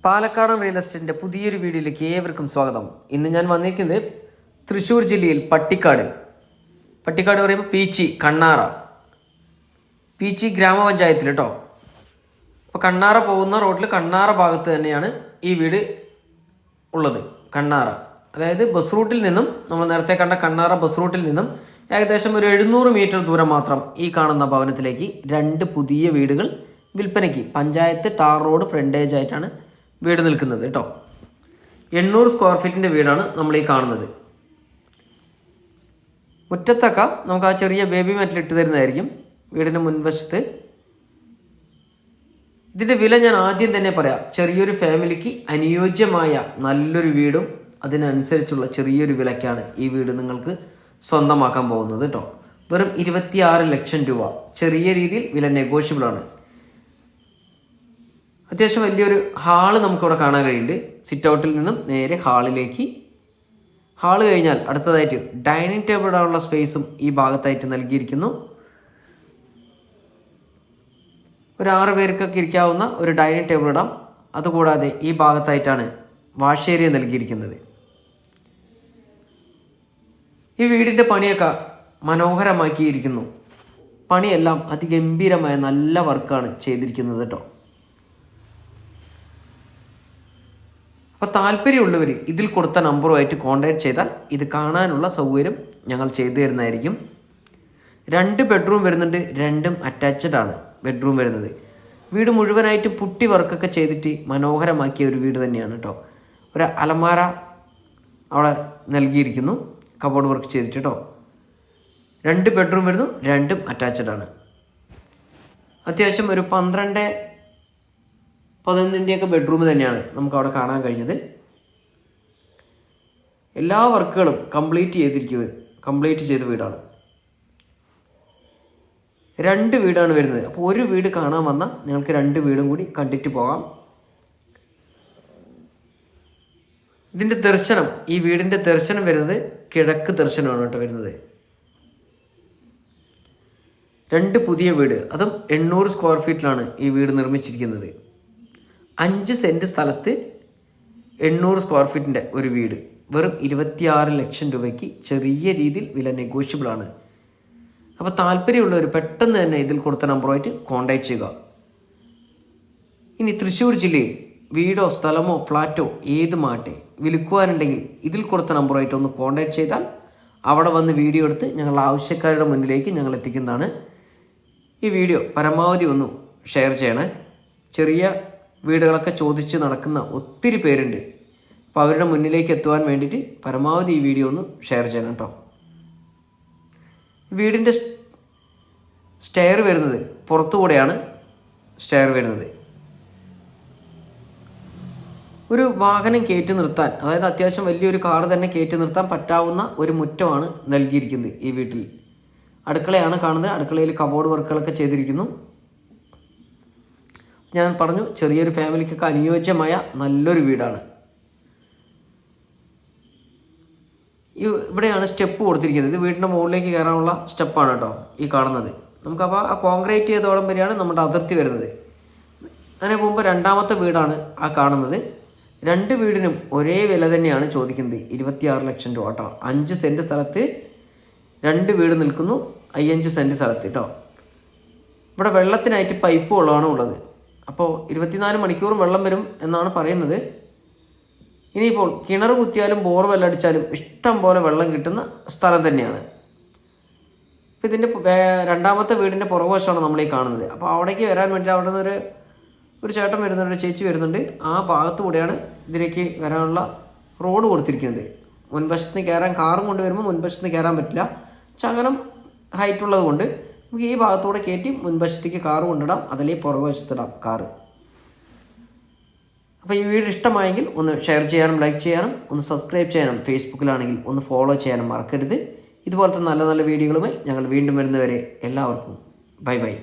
പാലക്കാടൻ റിയൽ എസ്റ്റേറ്റിൻ്റെ പുതിയൊരു വീഡിയോയിലേക്ക് ഏവർക്കും സ്വാഗതം. ഇന്ന് ഞാൻ വന്നിരിക്കുന്നത് തൃശ്ശൂർ ജില്ലയിൽ പട്ടിക്കാട് പറയുമ്പോൾ പീച്ചി ഗ്രാമപഞ്ചായത്തിൽ കേട്ടോ. അപ്പോൾ കണ്ണാറ പോകുന്ന റോഡിൽ കണ്ണാറ ഭാഗത്ത് തന്നെയാണ് ഈ വീട് ഉള്ളത്. കണ്ണാറ അതായത് ബസ് റൂട്ടിൽ നിന്നും, നമ്മൾ നേരത്തെ കണ്ട കണ്ണാറ ബസ് റൂട്ടിൽ നിന്നും ഏകദേശം ഒരു 700 മീറ്റർ ദൂരം മാത്രം ഈ കാണുന്ന ഭവനത്തിലേക്ക് 2 പുതിയ വീടുകൾ വിൽപ്പനയ്ക്ക് പഞ്ചായത്ത് ടാർ റോഡ് ഫ്രണ്ടേജ് ആയിട്ടാണ് വീട് നിൽക്കുന്നത് കേട്ടോ. 800 സ്ക്വയർ ഫീറ്റിൻ്റെ വീടാണ് നമ്മൾ ഈ കാണുന്നത്. മുറ്റത്തൊക്കെ നമുക്ക് ആ ചെറിയ ബേബി മെറ്റൽ ഇട്ട് തരുന്നതായിരിക്കും വീടിൻ്റെ മുൻവശത്ത്. ഇതിൻ്റെ വില ഞാൻ ആദ്യം തന്നെ പറയാം. ചെറിയൊരു ഫാമിലിക്ക് അനുയോജ്യമായ നല്ലൊരു വീടും അതിനനുസരിച്ചുള്ള ചെറിയൊരു വിലയ്ക്കാണ് ഈ വീട് നിങ്ങൾക്ക് സ്വന്തമാക്കാൻ പോകുന്നത് കേട്ടോ. വെറും 26 ലക്ഷം രൂപ. ചെറിയ രീതിയിൽ വില നെഗോഷ്യബിൾ ആണ്. അത്യാവശ്യം വലിയൊരു ഹാള് നമുക്കിവിടെ കാണാൻ കഴിയുന്നുണ്ട്. സിറ്റ് ഔട്ടിൽ നിന്നും നേരെ ഹാളിലേക്ക്. ഹാള് കഴിഞ്ഞാൽ അടുത്തതായിട്ട് ഡൈനിങ് ടേബിൾ ഇടാനുള്ള സ്പേസും ഈ ഭാഗത്തായിട്ട് നൽകിയിരിക്കുന്നു. ഒരു 6 പേർക്കൊക്കെ ഇരിക്കാവുന്ന ഒരു ഡൈനിങ് ടേബിൾ ഇടാം. അതുകൂടാതെ ഈ ഭാഗത്തായിട്ടാണ് വാഷ് ഏരിയ നൽകിയിരിക്കുന്നത്. ഈ വീടിൻ്റെ പണിയൊക്കെ മനോഹരമാക്കിയിരിക്കുന്നു. പണിയെല്ലാം അതിഗംഭീരമായ നല്ല വർക്കാണ് ചെയ്തിരിക്കുന്നത് കേട്ടോ. അപ്പോൾ താല്പര്യമുള്ളവർ ഇതിൽ കൊടുത്ത നമ്പറുമായിട്ട് കോൺടാക്ട് ചെയ്താൽ ഇത് കാണാനുള്ള സൗകര്യം ഞങ്ങൾ ചെയ്തു തരുന്നതായിരിക്കും. 2 ബെഡ്റൂം വരുന്നുണ്ട്. 2ഉം അറ്റാച്ച്ഡ് ആണ് ബെഡ്റൂം വരുന്നത്. വീട് മുഴുവനായിട്ട് പുട്ടി വർക്കൊക്കെ ചെയ്തിട്ട് മനോഹരമാക്കിയ ഒരു വീട് തന്നെയാണ് കേട്ടോ. ഒരു അലമാര അവിടെ നൽകിയിരിക്കുന്നു, കബോർഡ് വർക്ക് ചെയ്തിട്ട് കേട്ടോ. 2 ബെഡ്റൂം വരുന്നു. 2ഉം അറ്റാച്ച്ഡ് ആണ്. അത്യാവശ്യം ഒരു 12-11 ബെഡ്റൂം തന്നെയാണ് നമുക്ക് അവിടെ കാണാൻ കഴിഞ്ഞത്. എല്ലാ വർക്കുകളും കംപ്ലീറ്റ് ചെയ്ത വീടാണ്. 2 വീടാണ് വരുന്നത്. അപ്പോൾ ഒരു വീട് കാണാൻ വന്നാൽ നിങ്ങൾക്ക് 2 വീടും കൂടി കണ്ടിട്ട് പോകാം. ഇതിൻ്റെ ദർശനം, ഈ വീടിൻ്റെ ദർശനം വരുന്നത് കിഴക്ക് ദർശനമാണ് കേട്ടോ വരുന്നത്. 2 പുതിയ വീട്, അതും 800 സ്ക്വയർ ഫീറ്റിലാണ് ഈ വീട് നിർമ്മിച്ചിരിക്കുന്നത്. 5 സെൻറ്റ് സ്ഥലത്ത് 800 സ്ക്വയർ ഫീറ്റിൻ്റെ ഒരു വീട് വെറും 26 ലക്ഷം രൂപയ്ക്ക് ചെറിയ രീതിയിൽ വില നെഗോഷ്യബിൾ ആണ്. അപ്പോൾ താല്പര്യമുള്ളവർ പെട്ടെന്ന് തന്നെ ഇതിൽ കൊടുത്ത നമ്പറുമായിട്ട് കോൺടാക്ട് ചെയ്യുക. ഇനി തൃശ്ശൂർ ജില്ലയിൽ വീടോ സ്ഥലമോ ഫ്ലാറ്റോ ഏത് മാട്ടെ വിൽക്കുവാനുണ്ടെങ്കിൽ ഇതിൽ കൊടുത്ത നമ്പറുമായിട്ട് ഒന്ന് കോൺടാക്ട് ചെയ്താൽ അവിടെ വന്ന് വീഡിയോ എടുത്ത് ഞങ്ങൾ ആവശ്യക്കാരുടെ മുന്നിലേക്ക് ഞങ്ങൾ എത്തിക്കുന്നതാണ്. ഈ വീഡിയോ പരമാവധി ഒന്ന് ഷെയർ ചെയ്യണേ. ചെറിയ വീടുകളൊക്കെ ചോദിച്ച് നടക്കുന്ന ഒത്തിരി പേരുണ്ട്. അപ്പോൾ അവരുടെ മുന്നിലേക്ക് എത്തുവാൻ വേണ്ടിയിട്ട് പരമാവധി ഈ വീഡിയോ ഒന്ന് ഷെയർ ചെയ്യണം കേട്ടോ. വീടിൻ്റെ സ്റ്റെയർ വരുന്നത് പുറത്തുകൂടെയാണ് സ്റ്റെയർ വരുന്നത്. ഒരു വാഹനം കയറ്റി നിർത്താൻ, അതായത് അത്യാവശ്യം വലിയൊരു കാർ തന്നെ കയറ്റി നിർത്താൻ പറ്റാവുന്ന ഒരു മുറ്റമാണ് നൽകിയിരിക്കുന്നത് ഈ വീട്ടിൽ. അടുക്കളയാണ് കാണുന്നത്. അടുക്കളയിൽ കബോർഡ് വർക്കുകളൊക്കെ ചെയ്തിരിക്കുന്നു. ഞാൻ പറഞ്ഞു, ചെറിയൊരു ഫാമിലിക്കൊക്കെ അനുയോജ്യമായ നല്ലൊരു വീടാണ്. ഇവിടെയാണ് സ്റ്റെപ്പ് കൊടുത്തിരിക്കുന്നത്. ഇത് വീടിൻ്റെ മുകളിലേക്ക് കയറാനുള്ള സ്റ്റെപ്പാണ് കേട്ടോ ഈ കാണുന്നത്. നമുക്കപ്പോൾ ആ കോൺക്രീറ്റ് ചെയ്തോളം വരെയാണ് നമ്മുടെ അതിർത്തി വരുന്നത്. അതിന് മുമ്പ് 2ാമത്തെ വീടാണ് ആ കാണുന്നത്. 2 വീടിനും ഒരേ വില തന്നെയാണ് ചോദിക്കുന്നത്, 26 ലക്ഷം രൂപ കേട്ടോ. 5 സെൻറ്റ് സ്ഥലത്ത് 2 വീട് നിൽക്കുന്നു. 5 സെൻറ്റ് സ്ഥലത്ത് കേട്ടോ. ഇവിടെ വെള്ളത്തിനായിട്ട് പൈപ്പ് വെള്ളമാണ് ഉള്ളത്. അപ്പോൾ 24 മണിക്കൂറും വെള്ളം വരും എന്നാണ് പറയുന്നത്. ഇനിയിപ്പോൾ കിണർ കുത്തിയാലും ബോർവെൽ അടിച്ചാലും ഇഷ്ടം പോലെ വെള്ളം കിട്ടുന്ന സ്ഥലം തന്നെയാണ്. അപ്പോൾ ഇതിൻ്റെ 2ാമത്തെ വീടിൻ്റെ പുറകുവശമാണ് നമ്മൾ ഈ കാണുന്നത്. അപ്പോൾ അവിടേക്ക് വരാൻ വേണ്ടി അവിടെ നിന്ന് ഒരു ചേട്ടൻ വരുന്നുണ്ട്, ഒരു ചേച്ചി വരുന്നുണ്ട്. ആ ഭാഗത്തു കൂടെയാണ് ഇതിലേക്ക് വരാനുള്ള റോഡ് കൊടുത്തിരിക്കുന്നത്. മുൻവശത്ത് നിന്ന് കയറാൻ കാറും കൊണ്ട് വരുമ്പോൾ മുൻവശത്ത് നിന്ന് കയറാൻ പറ്റില്ല. ചങ്ങനം ഹൈറ്റ് ഉള്ളത് കൊണ്ട് നമുക്ക് ഈ ഭാഗത്തൂടെ കയറ്റി മുൻവശത്തേക്ക് കാറ് കൊണ്ടിടാം, അതിലേ പുറകുവശത്തിടാം കാറ്. അപ്പോൾ ഈ വീഡിയോ ഇഷ്ടമായെങ്കിൽ ഒന്ന് ഷെയർ ചെയ്യാനും ലൈക്ക് ചെയ്യാനും ഒന്ന് സബ്സ്ക്രൈബ് ചെയ്യാനും ഫേസ്ബുക്കിലാണെങ്കിൽ ഒന്ന് ഫോളോ ചെയ്യാനും മറക്കരുത്. ഇതുപോലത്തെ നല്ല നല്ല വീഡിയോകളുമായി ഞങ്ങൾ വീണ്ടും വരുന്നവരെ എല്ലാവർക്കും ബൈ ബൈ.